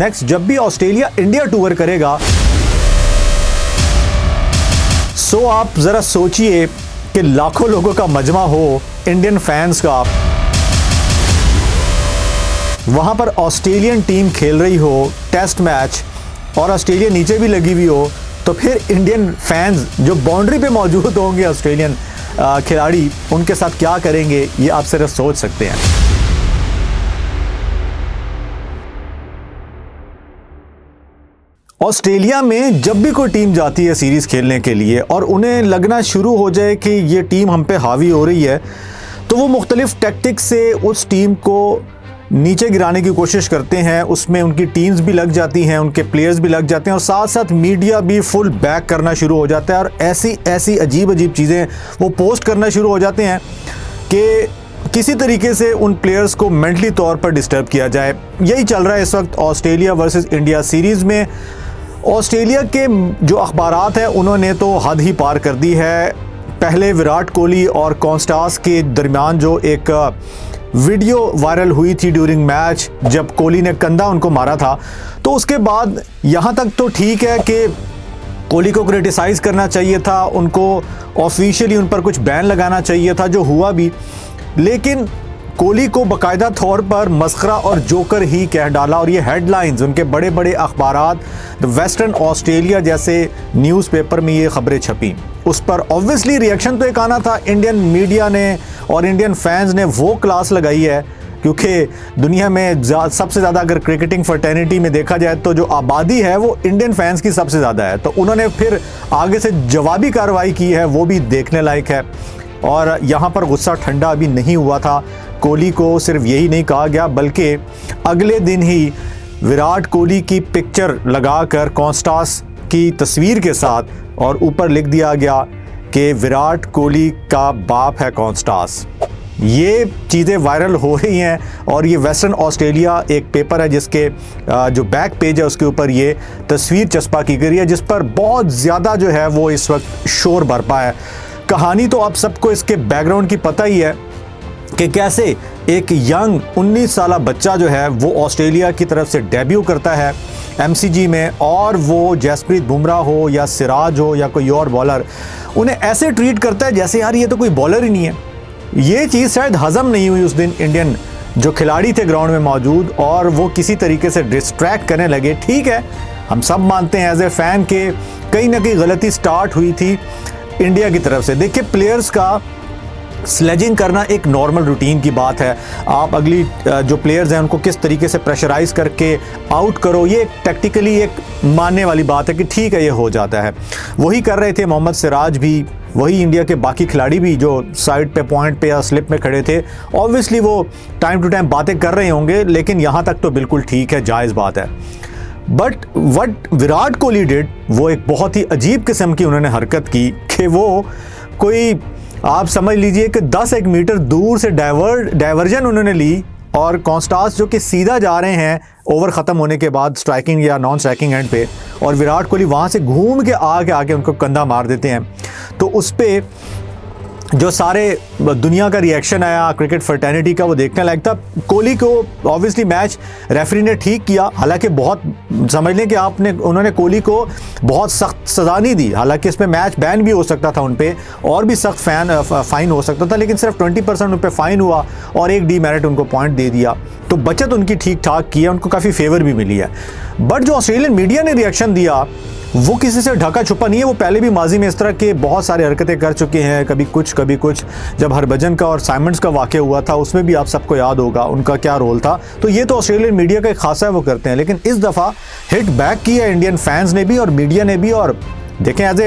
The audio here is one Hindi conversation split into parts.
नेक्स्ट जब भी ऑस्ट्रेलिया इंडिया टूर करेगा, सो आप ज़रा सोचिए कि लाखों लोगों का मजमा हो इंडियन फैंस का, वहाँ पर ऑस्ट्रेलियन टीम खेल रही हो टेस्ट मैच और ऑस्ट्रेलिया नीचे भी लगी हुई हो, तो फिर इंडियन फैंस जो बाउंड्री पे मौजूद होंगे ऑस्ट्रेलियन खिलाड़ी, उनके साथ क्या करेंगे ये आप सिर्फ सोच सकते हैं। ऑस्ट्रेलिया में जब भी कोई टीम जाती है सीरीज़ खेलने के लिए और उन्हें लगना शुरू हो जाए कि ये टीम हम पे हावी हो रही है, तो वो मुख्तलिफ टैक्टिक्स से उस टीम को नीचे गिराने की कोशिश करते हैं। उसमें उनकी टीम्स भी लग जाती हैं, उनके प्लेयर्स भी लग जाते हैं और साथ साथ मीडिया भी फुल बैक करना शुरू हो जाता है और ऐसी अजीब चीज़ें वो पोस्ट करना शुरू हो जाते हैं कि किसी तरीके से उन प्लेयर्स को मेंटली तौर पर डिस्टर्ब किया जाए। यही चल रहा है इस वक्त ऑस्ट्रेलिया वर्सेस इंडिया सीरीज़ में। ऑस्ट्रेलिया के जो अखबारात हैं उन्होंने तो हद ही पार कर दी है। पहले विराट कोहली और कॉन्स्टास के दरमियान जो एक वीडियो वायरल हुई थी ड्यूरिंग मैच, जब कोहली ने कंधा उनको मारा था, तो उसके बाद यहाँ तक तो ठीक है कि कोहली को क्रिटिसाइज़ करना चाहिए था, उनको ऑफिशियली उन पर कुछ बैन लगाना चाहिए था, जो हुआ भी, लेकिन कोहली को बाकायदा तौर पर मस्खरा और जोकर ही कह डाला और ये हेडलाइंस उनके बड़े बड़े अखबारात द वेस्टर्न ऑस्ट्रेलिया जैसे न्यूज़पेपर में ये खबरें छपी। उस पर ऑब्वियसली रिएक्शन तो एक आना था। इंडियन मीडिया ने और इंडियन फैंस ने वो क्लास लगाई है, क्योंकि दुनिया में सबसे ज़्यादा अगर क्रिकेटिंग फर्टेनिटी में देखा जाए तो जो आबादी है वो इंडियन फैंस की सबसे ज़्यादा है, तो उन्होंने फिर आगे से जवाबी कार्रवाई की है, वो भी देखने लायक है। और यहाँ पर गुस्सा ठंडा अभी नहीं हुआ था। कोहली को सिर्फ यही नहीं कहा गया, बल्कि अगले दिन ही विराट कोहली की पिक्चर लगाकर कॉन्स्टास की तस्वीर के साथ और ऊपर लिख दिया गया कि विराट कोहली का बाप है कॉन्स्टास। ये चीज़ें वायरल हो रही हैं और ये वेस्टर्न ऑस्ट्रेलिया एक पेपर है जिसके जो बैक पेज है उसके ऊपर ये तस्वीर चस्पा की गई है, जिस पर बहुत ज़्यादा जो है वो इस वक्त शोर बरपा है। कहानी तो आप सबको इसके बैकग्राउंड की पता ही है कि कैसे एक यंग 19 साला बच्चा जो है वो ऑस्ट्रेलिया की तरफ से डेब्यू करता है एमसीजी में, और वो जसप्रीत बुमराह हो या सिराज हो या कोई और बॉलर, उन्हें ऐसे ट्रीट करता है जैसे यार ये तो कोई बॉलर ही नहीं है। ये चीज़ शायद हज़म नहीं हुई उस दिन इंडियन जो खिलाड़ी थे ग्राउंड में मौजूद, और वो किसी तरीके से डिस्ट्रैक्ट करने लगे। ठीक है, हम सब मानते हैं एज ए फ़ैन के कहीं ना कहीं गलती स्टार्ट हुई थी इंडिया की तरफ से। देखिए, प्लेयर्स का स्लेजिंग करना एक नॉर्मल रूटीन की बात है। आप अगली जो प्लेयर्स हैं उनको किस तरीके से प्रेशराइज़ करके आउट करो, ये टैक्टिकली एक मानने वाली बात है कि ठीक है, ये हो जाता है। वही कर रहे थे मोहम्मद सिराज भी, वही इंडिया के बाकी खिलाड़ी भी जो साइड पे पॉइंट पे या स्लिप में खड़े थे। ऑब्वियसली वो टाइम टू टाइम बातें कर रहे होंगे, लेकिन यहाँ तक तो बिल्कुल ठीक है, जायज़ बात है। But what Virat Kohli did, वो एक बहुत ही अजीब किस्म की उन्होंने हरकत की कि वो कोई आप समझ लीजिए कि 10-1 मीटर दूर से डाइवर्जन उन्होंने ली, और कॉन्स्टास जो कि सीधा जा रहे हैं ओवर ख़त्म होने के बाद स्ट्राइकिंग या नॉन स्ट्राइकिंग एंड पे, और विराट कोहली वहाँ से घूम के आके उनको कंधा मार देते हैं। तो उस पर जो सारे दुनिया का रिएक्शन आया क्रिकेट फर्टेनिटी का, वो देखने लायक था। कोहली को ऑब्वियसली मैच रेफरी ने ठीक किया, हालांकि बहुत समझ लें कि उन्होंने कोहली को बहुत सख्त सज़ा नहीं दी। हालांकि इसमें मैच बैन भी हो सकता था उन पे, और भी सख्त फ़ाइन हो सकता था, लेकिन सिर्फ 20% उन पर फ़ाइन हुआ और एक डीमेरिट उनको पॉइंट दे दिया। तो बचत उनकी ठीक ठाक की है, उनको काफ़ी फेवर भी मिली है। बट जो ऑस्ट्रेलियन मीडिया ने रिएक्शन दिया वो किसी से ढका छुपा नहीं है। वो पहले भी माजी में इस तरह के बहुत सारे हरकतें कर चुके हैं, कभी कुछ। जब हरभजन का और साइमंड्स का वाक़या हुआ था उसमें भी आप सबको याद होगा उनका क्या रोल था। तो ये तो ऑस्ट्रेलियन मीडिया का एक खासा है, वो करते हैं। लेकिन इस दफ़ा हिट बैक किया इंडियन फैंस ने भी और मीडिया ने भी। और देखें, एज ए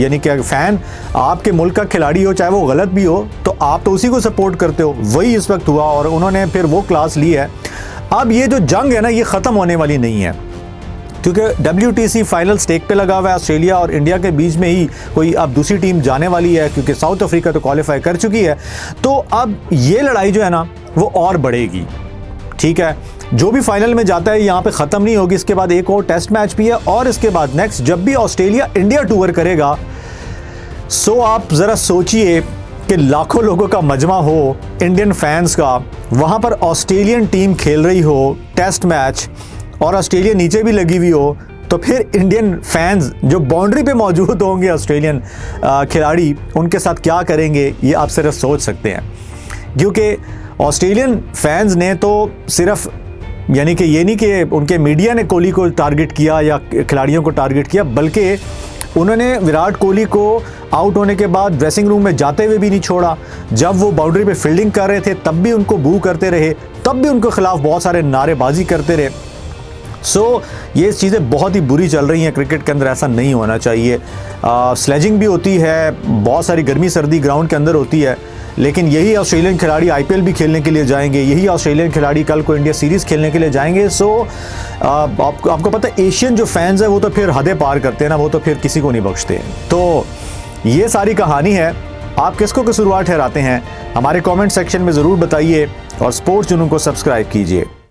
यानी कि फ़ैन आपके मुल्क का खिलाड़ी हो, चाहे वो गलत भी हो, तो आप तो उसी को सपोर्ट करते हो। वही इस वक्त हुआ और उन्होंने फिर वो क्लास ली है। अब ये जो जंग है ना, ये ख़त्म होने वाली नहीं है, क्योंकि WTC फाइनल स्टेक पे लगा हुआ है। ऑस्ट्रेलिया और इंडिया के बीच में ही कोई अब दूसरी टीम जाने वाली है, क्योंकि साउथ अफ्रीका तो क्वालिफाई कर चुकी है। तो अब ये लड़ाई जो है ना वो और बढ़ेगी। ठीक है, जो भी फाइनल में जाता है यहाँ पे ख़त्म नहीं होगी। इसके बाद एक और टेस्ट मैच भी है, और इसके बाद नेक्स्ट जब भी ऑस्ट्रेलिया इंडिया टूर करेगा, सो आप ज़रा सोचिए कि लाखों लोगों का मजमा हो इंडियन फैंस का, वहाँ पर ऑस्ट्रेलियन टीम खेल रही हो टेस्ट मैच और ऑस्ट्रेलिया नीचे भी लगी हुई हो, तो फिर इंडियन फैंस जो बाउंड्री पे मौजूद होंगे ऑस्ट्रेलियन खिलाड़ी उनके साथ क्या करेंगे, ये आप सिर्फ सोच सकते हैं। क्योंकि ऑस्ट्रेलियन फैंस ने तो सिर्फ यानी कि ये नहीं कि उनके मीडिया ने कोहली को टारगेट किया या खिलाड़ियों को टारगेट किया, बल्कि उन्होंने विराट कोहली को आउट होने के बाद ड्रेसिंग रूम में जाते हुए भी नहीं छोड़ा। जब वो बाउंड्री पे फील्डिंग कर रहे थे तब भी उनको बू करते रहे, तब भी उनके खिलाफ बहुत सारे नारेबाजी करते रहे। ये चीज़ें बहुत ही बुरी चल रही हैं क्रिकेट के अंदर, ऐसा नहीं होना चाहिए। स्लेजिंग भी होती है, बहुत सारी गर्मी सर्दी ग्राउंड के अंदर होती है, लेकिन यही ऑस्ट्रेलियन खिलाड़ी आईपीएल भी खेलने के लिए जाएंगे, यही ऑस्ट्रेलियन खिलाड़ी कल को इंडिया सीरीज़ खेलने के लिए जाएंगे। आपको पता है एशियन जो फैंस है वो तो फिर हदें पार करते हैं ना, वो तो फिर किसी को नहीं बख्शते। तो ये सारी कहानी है। आप किसको कसूरवार ठहराते हैं हमारे कमेंट सेक्शन में ज़रूर बताइए, और स्पोर्ट्स जुनून को सब्सक्राइब कीजिए।